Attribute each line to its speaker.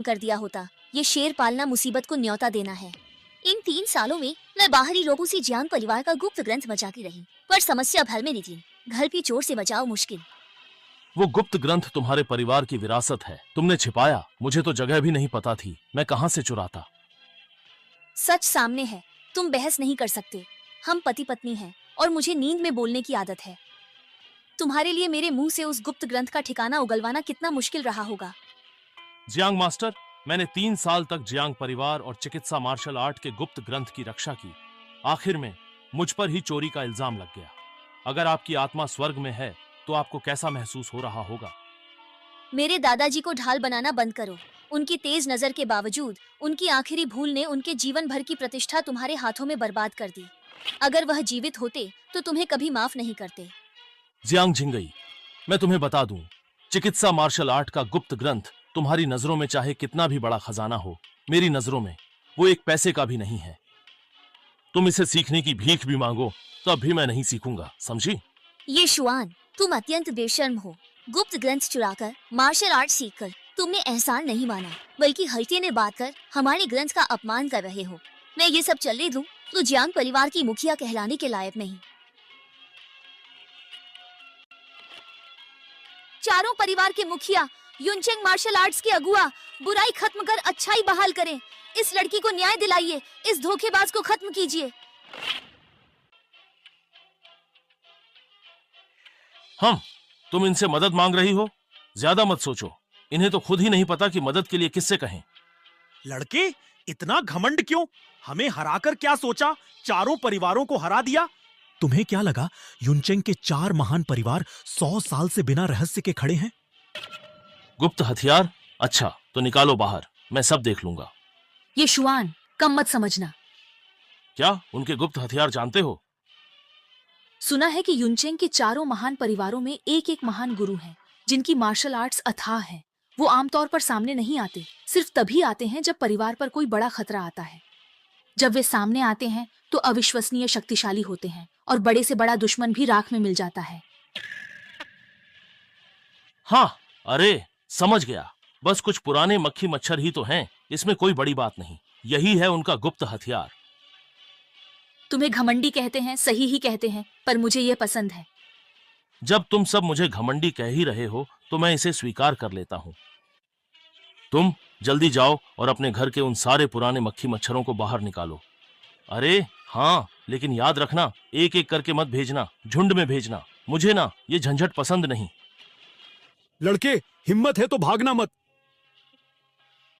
Speaker 1: कर दिया होता। ये शेर पालना मुसीबत को न्योता देना है। इन 3 सालों में मैं बाहरी लोगों से जियांग परिवार का गुप्त ग्रंथ बचाती रही, पर समस्या भर में थी। घर की चोर से बचाव मुश्किल।
Speaker 2: वो गुप्त ग्रंथ तुम्हारे परिवार की विरासत है, तुमने छिपाया। मुझे तो जगह भी नहीं पता थी, मैं कहां से चुराता।
Speaker 1: सच सामने है, तुम बहस नहीं कर सकते। हम पति पत्नी हैं और मुझे नींद में बोलने की आदत है। तुम्हारे लिए मेरे मुंह से उस गुप्त ग्रंथ का ठिकाना उगलवाना कितना मुश्किल रहा होगा।
Speaker 2: जियांग मास्टर, मैंने 3 साल तक जियांग परिवार और चिकित्सा मार्शल आर्ट के गुप्त ग्रंथ की रक्षा की। आखिर में मुझ पर ही चोरी का इल्जाम लग गया। अगर आपकी आत्मा स्वर्ग में है तो आपको कैसा महसूस हो रहा होगा।
Speaker 1: मेरे दादाजी को ढाल बनाना बंद करो। उनकी तेज नजर के बावजूद उनकी आखिरी भूल ने उनके जीवन भर की प्रतिष्ठा तुम्हारे हाथों में बर्बाद कर दी। अगर वह जीवित होते तो तुम्हें कभी माफ नहीं करते।
Speaker 2: जियांग झिंगई, मैं तुम्हें बता दूं, चिकित्सा मार्शल आर्ट का गुप्त ग्रंथ तुम्हारी नजरों में चाहे कितना भी बड़ा खजाना हो, मेरी नजरों में वो एक पैसे का भी नहीं है। तुम इसे सीखने की भीख भी मांगो तब भी मैं नहीं सीखूंगा, समझी?
Speaker 1: ये शुआन, तुम अत्यंत बेशर्म हो। गुप्त ग्रंथ चुराकर मार्शल आर्ट सीखकर तुमने एहसान नहीं माना, बल्कि हल्के में बात कर हमारे ग्रंथ का अपमान कर रहे हो। मैं ये सब चलने दूं तो जियांग परिवार की मुखिया कहलाने के लायक नहीं। चारों परिवार के मुखिया, युनचेंग मार्शल आर्ट्स के अगुआ, बुराई खत्म कर अच्छाई बहाल करें। इस लड़की को न्याय दिलाइए, इस धोखेबाज को खत्म कीजिए।
Speaker 2: हम, तुम इनसे मदद मांग रही हो? ज्यादा मत सोचो, इन्हें तो खुद ही नहीं पता कि मदद के लिए किससे कहें।
Speaker 3: लड़के, इतना घमंड क्यों? हमें हराकर क्या सोचा? चारों परिवारों को हरा दिया। तुम्हें क्या लगा युनचेंग के 4 महान परिवार 100 साल से बिना रहस्य के खड़े हैं?
Speaker 2: गुप्त हथियार? अच्छा, तो निकालो बाहर, मैं सब देख लूंगा।
Speaker 4: ये शुआन, कम मत समझना।
Speaker 2: क्या उनके गुप्त हथियार जानते हो?
Speaker 4: सुना है कि युनचेंग के चारों महान परिवारों में एक एक महान गुरु हैं, जिनकी मार्शल आर्ट्स अथाह है। वो आमतौर पर सामने नहीं आते, सिर्फ तभी आते हैं जब परिवार पर कोई बड़ा खतरा आता है। जब वे सामने आते हैं तो अविश्वसनीय शक्तिशाली होते हैं और बड़े से बड़ा दुश्मन भी राख में मिल जाता है।
Speaker 2: हाँ, अरे समझ गया। बस कुछ पुराने मक्खी मच्छर ही तो हैं, इसमें कोई बड़ी बात नहीं। यही है उनका गुप्त हथियार।
Speaker 4: तुम्हें घमंडी कहते हैं, सही ही कहते हैं, पर मुझे ये पसंद है।
Speaker 2: जब तुम सब मुझे घमंडी कह ही रहे हो तो मैं इसे स्वीकार कर लेता हूं। तुम जल्दी जाओ और अपने घर के उन सारे पुराने मक्खी मच्छरों को बाहर निकालो। अरे हाँ, लेकिन याद रखना, एक एक करके मत भेजना, झुंड में भेजना। मुझे ना ये झंझट पसंद नहीं।
Speaker 5: लड़के, हिम्मत है तो भागना मत।